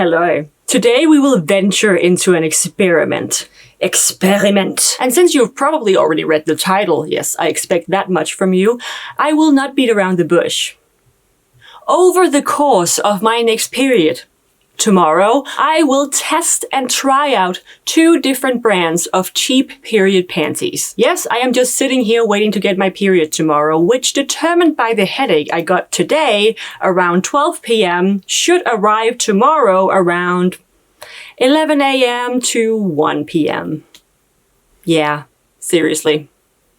Hello. Today we will venture into an experiment. And since you've probably already read the title, yes, I expect that much from you, I will not beat around the bush. Over the course of my next period, tomorrow, I will test and try out 2 different brands of cheap period panties. Yes, I am just sitting here waiting to get my period tomorrow, which, determined by the headache I got today around 12 p.m., should arrive tomorrow around 11 a.m. to 1 p.m. Yeah, seriously.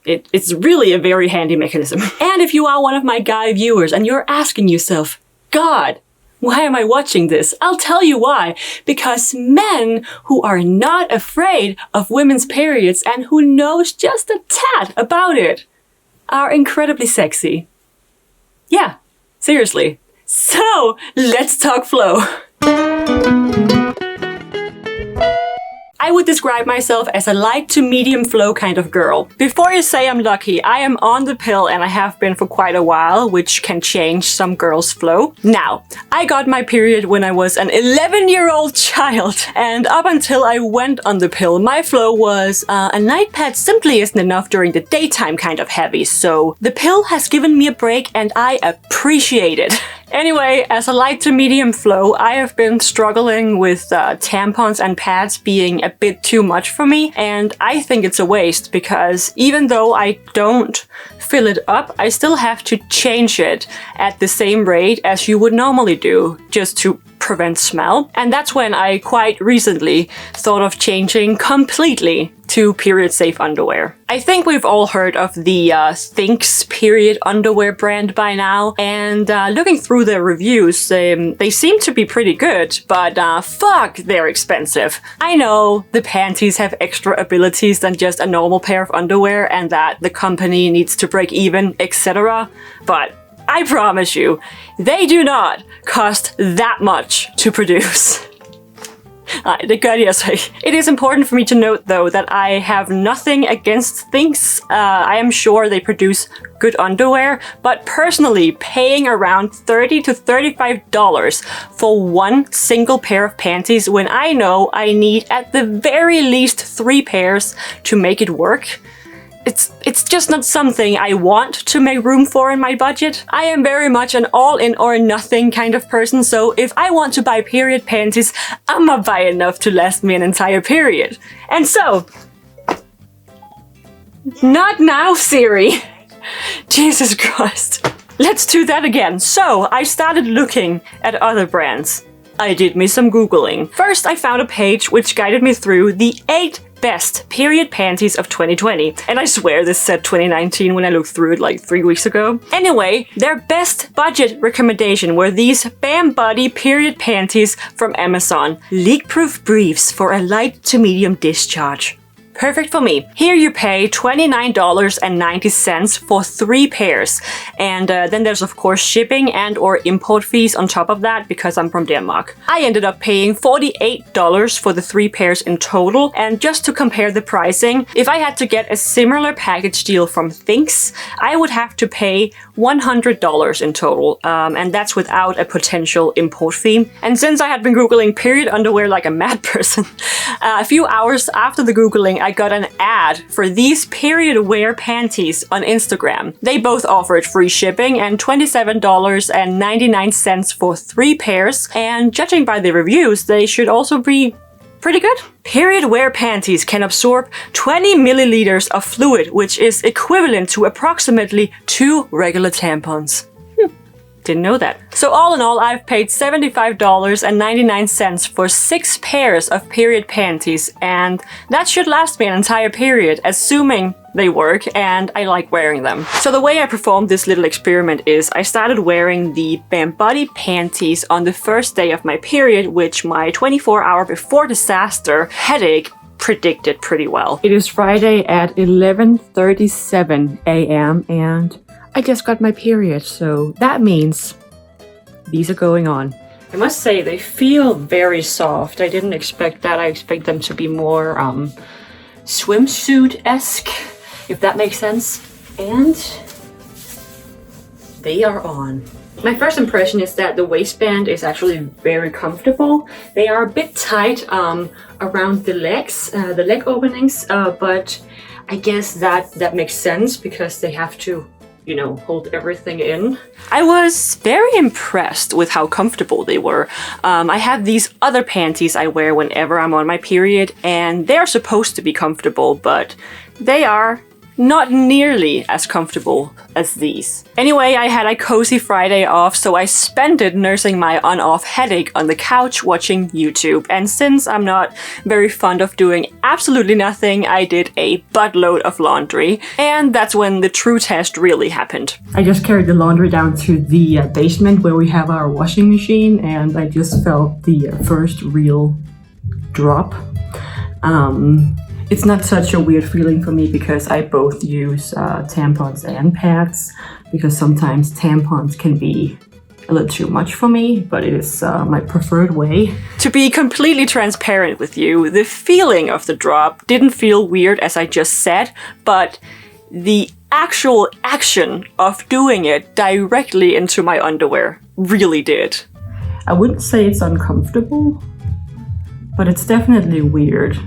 It's really a very handy mechanism. And if you are one of my guy viewers and you're asking yourself, God, why am I watching this? I'll tell you why. Because men who are not afraid of women's periods and who knows just a tad about it are incredibly sexy. Yeah, seriously. So, let's talk flow. I would describe myself as a light to medium flow kind of girl. Before you say I'm lucky, I am on the pill and I have been for quite a while, which can change some girls' flow. Now, I got my period when I was an 11-year-old child, and up until I went on the pill, my flow was a night pad simply isn't enough during the daytime kind of heavy, so the pill has given me a break and I appreciate it. Anyway, as a light to medium flow, I have been struggling with tampons and pads being a bit too much for me, and I think it's a waste because even though I don't fill it up, I still have to change it at the same rate as you would normally do, just to prevent smell. And that's when I quite recently thought of changing completely to period-safe underwear. I think we've all heard of the Thinx period underwear brand by now, and looking through their reviews, they seem to be pretty good, but fuck, they're expensive. I know the panties have extra abilities than just a normal pair of underwear and that the company needs to break even, etc., but I promise you, they do not cost that much to produce. It is important for me to note, though, that I have nothing against Thinx. I am sure they produce good underwear, but personally, paying around $30 to $35 for one single pair of panties when I know I need at the very least 3 pairs to make it work, it's just not something I want to make room for in my budget. I am very much an all-in or nothing kind of person, so if I want to buy period panties, I'ma buy enough to last me an entire period. And so, not now, Siri. Jesus Christ. Let's do that again. So, I started looking at other brands. I did me some Googling. First, I found a page which guided me through the 8 best period panties of 2020. And I swear this said 2019 when I looked through it like 3 weeks ago. Anyway, their best budget recommendation were these Bam Buddy period panties from Amazon. Leak-proof briefs for a light to medium discharge. Perfect for me. Here you pay $29.90 for 3 pairs. And then there's of course shipping and or import fees on top of that because I'm from Denmark. I ended up paying $48 for the 3 pairs in total. And just to compare the pricing, if I had to get a similar package deal from Thinx, I would have to pay $100 in total. And that's without a potential import fee. And since I had been Googling period underwear like a mad person, a few hours after the Googling, I got an ad for these PeriodWear panties on Instagram. They both offered free shipping and $27.99 for 3 pairs, and judging by the reviews, they should also be pretty good. PeriodWear panties can absorb 20 milliliters of fluid, which is equivalent to approximately 2 regular tampons. Didn't know that. So all in all, I've paid $75.99 for 6 pairs of period panties, and that should last me an entire period, assuming they work and I like wearing them. So the way I performed this little experiment is I started wearing the Bam Buddy panties on the first day of my period, which my 24-hour before disaster headache predicted pretty well. It is Friday at 11:37 a.m. and I just got my period, so that means these are going on. I must say, they feel very soft. I didn't expect that. I expect them to be more swimsuit-esque, if that makes sense. And they are on. My first impression is that the waistband is actually very comfortable. They are a bit tight around the legs, the leg openings, but I guess that makes sense because they have to, you know, hold everything in. I was very impressed with how comfortable they were. I have these other panties I wear whenever I'm on my period, and they're supposed to be comfortable, but they are not nearly as comfortable as these. Anyway, I had a cozy Friday off, so I spent it nursing my on-off headache on the couch watching YouTube. And since I'm not very fond of doing absolutely nothing, I did a buttload of laundry. And that's when the true test really happened. I just carried the laundry down to the basement where we have our washing machine, and I just felt the first real drop. It's not such a weird feeling for me because I both use tampons and pads, because sometimes tampons can be a little too much for me, but it is my preferred way. To be completely transparent with you, the feeling of the drop didn't feel weird as I just said, but the actual action of doing it directly into my underwear really did. I wouldn't say it's uncomfortable, but it's definitely weird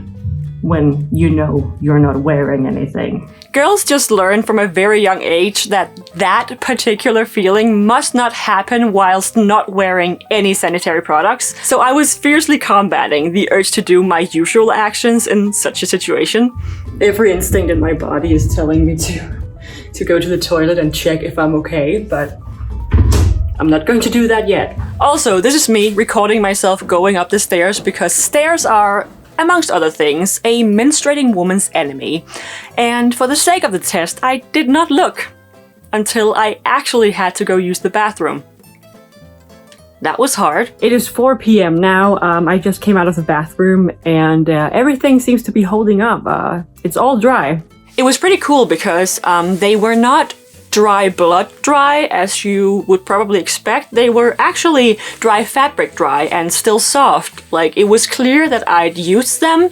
when you know you're not wearing anything. Girls just learn from a very young age that that particular feeling must not happen whilst not wearing any sanitary products. So I was fiercely combating the urge to do my usual actions in such a situation. Every instinct in my body is telling me to go to the toilet and check if I'm okay, but I'm not going to do that yet. Also, this is me recording myself going up the stairs because stairs are, amongst other things, a menstruating woman's enemy. And for the sake of the test, I did not look until I actually had to go use the bathroom. That was hard. It is 4 p.m. now. I just came out of the bathroom and everything seems to be holding up. It's all dry. It was pretty cool because they were not dry blood dry, as you would probably expect. They were actually dry fabric dry and still soft. Like, it was clear that I'd used them,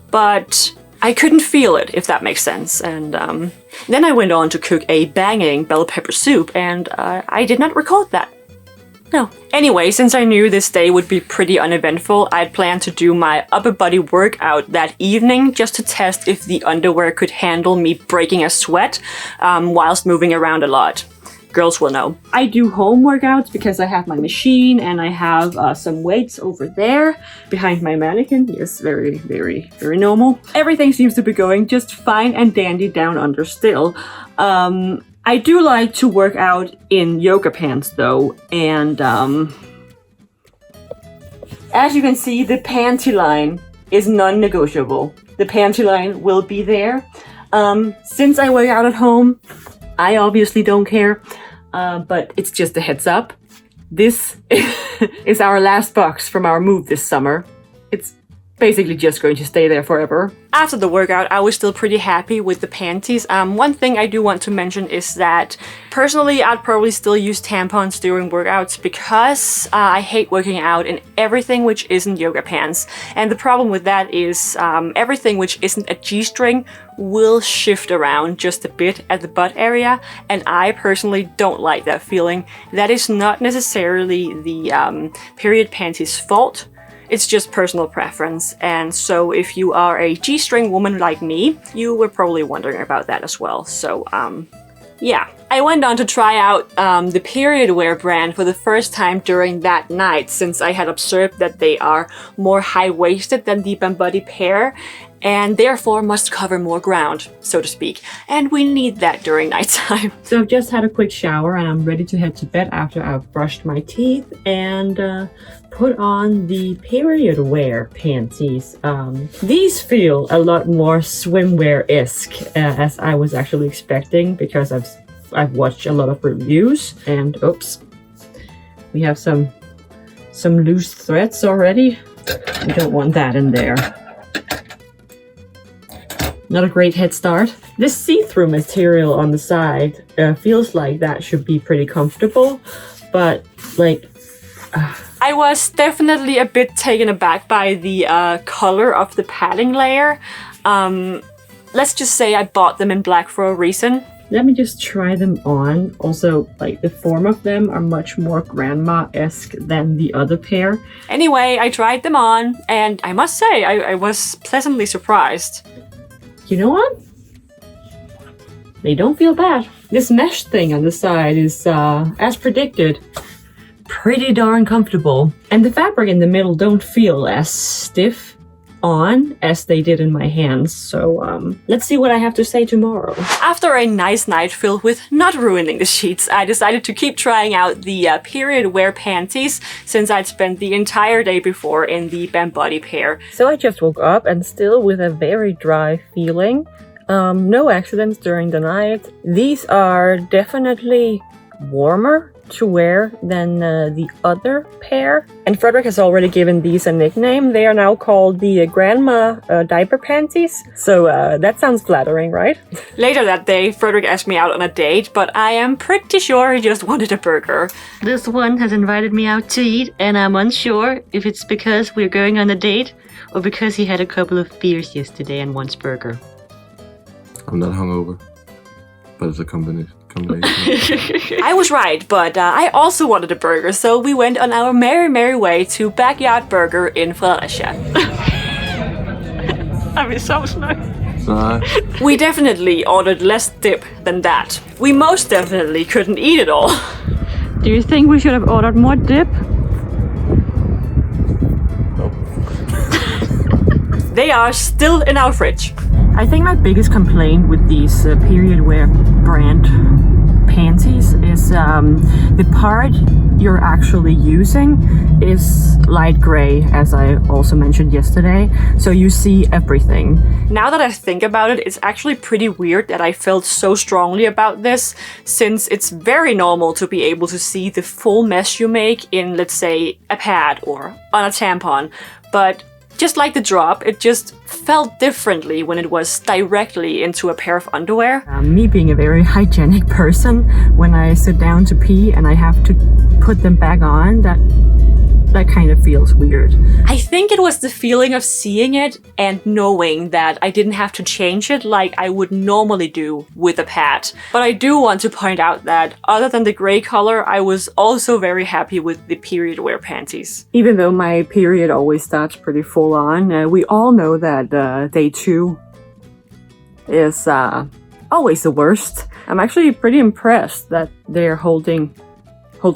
but I couldn't feel it, if that makes sense. And then I went on to cook a banging bell pepper soup, and I did not record that. No. Anyway, since I knew this day would be pretty uneventful, I'd planned to do my upper body workout that evening just to test if the underwear could handle me breaking a sweat whilst moving around a lot. Girls will know. I do home workouts because I have my machine and I have some weights over there behind my mannequin. Yes, very, very, very normal. Everything seems to be going just fine and dandy down under still. I do like to work out in yoga pants though, and as you can see, the panty line is non-negotiable. The panty line will be there. Since I work out at home, I obviously don't care, but it's just a heads up. This is our last box from our move this summer. It's basically just going to stay there forever. After the workout, I was still pretty happy with the panties. One thing I do want to mention is that personally, I'd probably still use tampons during workouts because I hate working out in everything which isn't yoga pants. And the problem with that is everything which isn't a G-string will shift around just a bit at the butt area, and I personally don't like that feeling. That is not necessarily the period panties' fault. It's just personal preference, and so if you are a G-string woman like me, you were probably wondering about that as well. So, yeah. I went on to try out the PeriodWear brand for the first time during that night, since I had observed that they are more high-waisted than the Bambuddy pair, and therefore must cover more ground, so to speak. And we need that during nighttime. So I've just had a quick shower and I'm ready to head to bed after I've brushed my teeth and put on the PeriodWear panties. These feel a lot more swimwear-esque as I was actually expecting, because I've watched a lot of reviews, and oops, we have some loose threads already. We don't want that in there. Not a great head start. This see-through material on the side feels like that should be pretty comfortable, but like... I was definitely a bit taken aback by the color of the padding layer. Let's just say I bought them in black for a reason. Let me just try them on. Also, like, the form of them are much more grandma-esque than the other pair. Anyway, I tried them on, and I must say, I was pleasantly surprised. You know what? They don't feel bad. This mesh thing on the side is, as predicted, pretty darn comfortable. And the fabric in the middle don't feel as stiff on as they did in my hands. So let's see what I have to say tomorrow. After a nice night filled with not ruining the sheets, I decided to keep trying out the PeriodWear panties since I'd spent the entire day before in the Body pair. So I just woke up and still with a very dry feeling. No accidents during the night. These are definitely warmer to wear than the other pair. And Frederick has already given these a nickname. They are now called the grandma diaper panties. So that sounds flattering, right? Later that day, Frederick asked me out on a date, but I am pretty sure he just wanted a burger. This one has invited me out to eat, and I'm unsure if it's because we're going on a date or because he had a couple of beers yesterday and wants burger. I'm not hungover, but it's a combination. I was right, but I also wanted a burger, so we went on our merry way to Backyard Burger in Fredericia. I'm so snug. We definitely ordered less dip than that. We most definitely couldn't eat it all. Do you think we should have ordered more dip? Nope. They are still in our fridge. I think my biggest complaint with these PeriodWear brand panties is the part you're actually using is light gray, as I also mentioned yesterday, so you see everything. Now that I think about it, it's actually pretty weird that I felt so strongly about this, since it's very normal to be able to see the full mesh you make in, let's say, a pad or on a tampon, but just like the drop, it just felt differently when it was directly into a pair of underwear. Me being a very hygienic person, when I sit down to pee and I have to put them back on, that kind of feels weird. I think it was the feeling of seeing it and knowing that I didn't have to change it like I would normally do with a pad. But I do want to point out that other than the gray color, I was also very happy with the PeriodWear panties. Even though my period always starts pretty full on, we all know that day 2 is always the worst. I'm actually pretty impressed that they're holding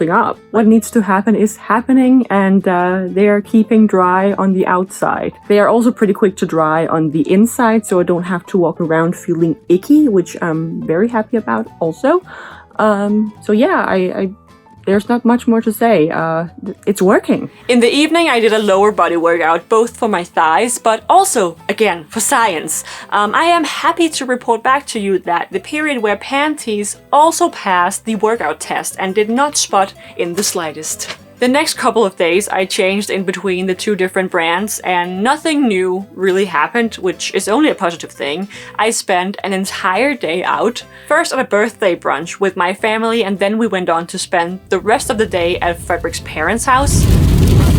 up. What needs to happen is happening, and they are keeping dry on the outside. They are also pretty quick to dry on the inside, so I don't have to walk around feeling icky, which I'm very happy about also. So yeah, there's not much more to say. It's working. In the evening, I did a lower body workout, both for my thighs, but also, again, for science. I am happy to report back to you that the PeriodWear panties also passed the workout test and did not spot in the slightest. The next couple of days, I changed in between the 2 different brands, and nothing new really happened, which is only a positive thing. I spent an entire day out, first at a birthday brunch with my family, and then we went on to spend the rest of the day at Frederick's parents' house.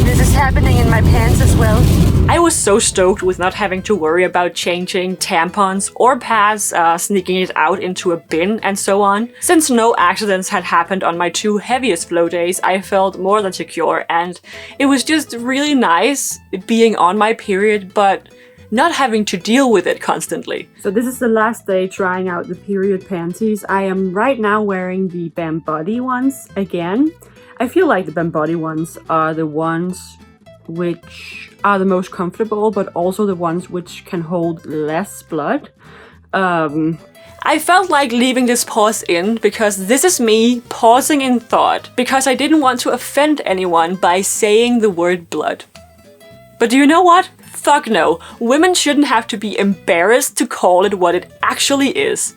This is happening in my pants as well. I was so stoked with not having to worry about changing tampons or pads, sneaking it out into a bin and so on. Since no accidents had happened on my 2 heaviest flow days, I felt more than secure, and it was just really nice being on my period, but not having to deal with it constantly. So this is the last day trying out the period panties. I am right now wearing the Body ones again. I feel like the Body ones are the ones which are the most comfortable, but also the ones which can hold less blood. I felt like leaving this pause in because this is me pausing in thought because I didn't want to offend anyone by saying the word blood. But do you know what? Fuck no. Women shouldn't have to be embarrassed to call it what it actually is.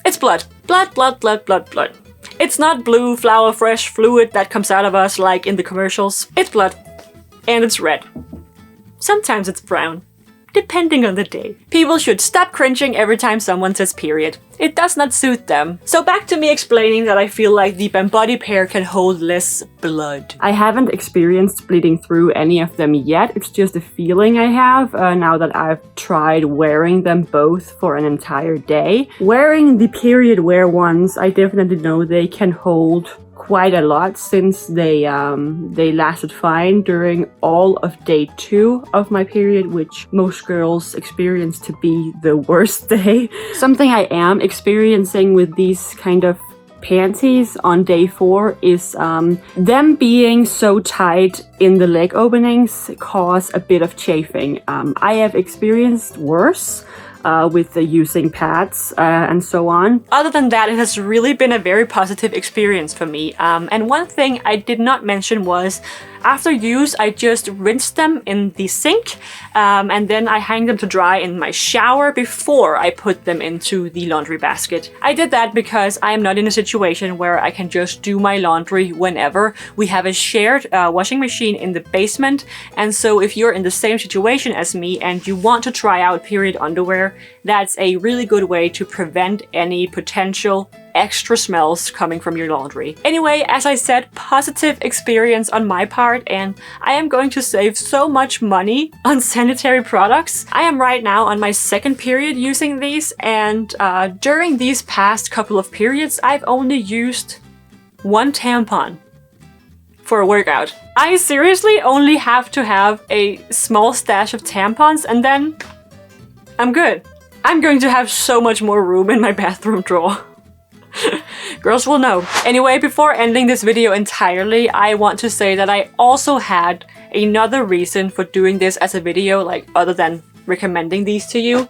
It's blood. Blood, blood, blood, blood, blood. It's not blue, flower, fresh fluid that comes out of us like in the commercials. It's blood. And it's red. Sometimes it's brown. depending on the day. People should stop cringing every time someone says period. It does not suit them. So back to me explaining that I feel like the body pair can hold less blood. I haven't experienced bleeding through any of them yet. It's just a feeling I have now that I've tried wearing them both for an entire day. Wearing the period wear ones, I definitely know they can hold quite a lot since they lasted fine during all of day 2 of my period, which most girls experience to be the worst day. Something I am experiencing with these kind of panties on day 4 is them being so tight in the leg openings cause a bit of chafing. I have experienced worse with using pads and so on. Other than that, it has really been a very positive experience for me. And one thing I did not mention was, after use, I just rinse them in the sink and then I hang them to dry in my shower before I put them into the laundry basket. I did that because I am not in a situation where I can just do my laundry whenever. We have a shared washing machine in the basement, and so if you're in the same situation as me and you want to try out period underwear, that's a really good way to prevent any potential extra smells coming from your laundry. Anyway, as I said, positive experience on my part, and I am going to save so much money on sanitary products. I am right now on my 2nd period using these, and during these past couple of periods, I've only used 1 tampon for a workout. I seriously only have to have a small stash of tampons and then I'm good. I'm going to have so much more room in my bathroom drawer. Girls will know. Anyway, before ending this video entirely, I want to say that I also had another reason for doing this as a video, like other than recommending these to you.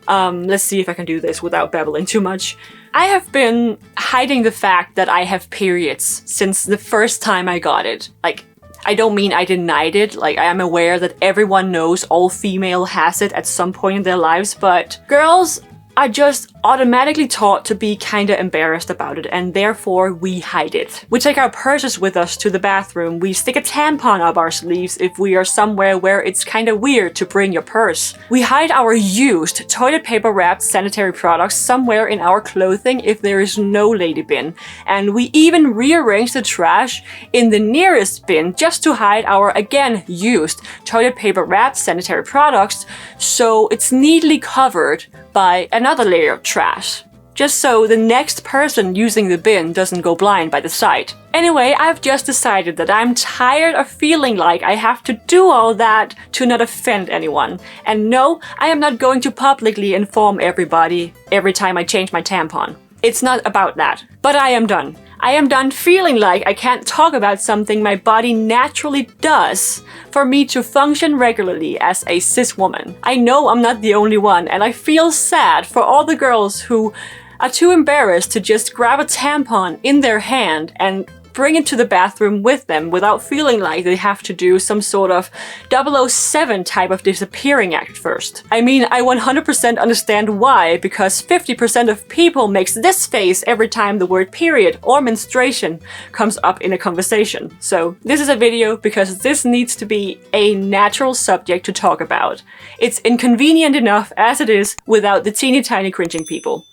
Let's see if I can do this without babbling too much. I have been hiding the fact that I have periods since the first time I got it. Like, I don't mean I denied it, like I am aware that everyone knows all female has it at some point in their lives, but girls are just automatically taught to be kinda embarrassed about it, and therefore we hide it. We take our purses with us to the bathroom, we stick a tampon up our sleeves if we are somewhere where it's kinda weird to bring your purse. We hide our used toilet paper wrapped sanitary products somewhere in our clothing if there is no lady bin, and we even rearrange the trash in the nearest bin just to hide our, again, used toilet paper wrapped sanitary products so it's neatly covered by another layer of trash, just so the next person using the bin doesn't go blind by the sight. Anyway, I've just decided that I'm tired of feeling like I have to do all that to not offend anyone. And no, I am not going to publicly inform everybody every time I change my tampon. It's not about that. But I am done. I am done feeling like I can't talk about something my body naturally does for me to function regularly as a cis woman. I know I'm not the only one, and I feel sad for all the girls who are too embarrassed to just grab a tampon in their hand and bring it to the bathroom with them without feeling like they have to do some sort of 007 type of disappearing act first. I mean, I 100% understand why, because 50% of people makes this face every time the word period or menstruation comes up in a conversation. So this is a video because this needs to be a natural subject to talk about. It's inconvenient enough as it is without the teeny tiny cringing people.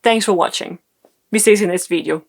Thanks for watching. Vi ses i næste video.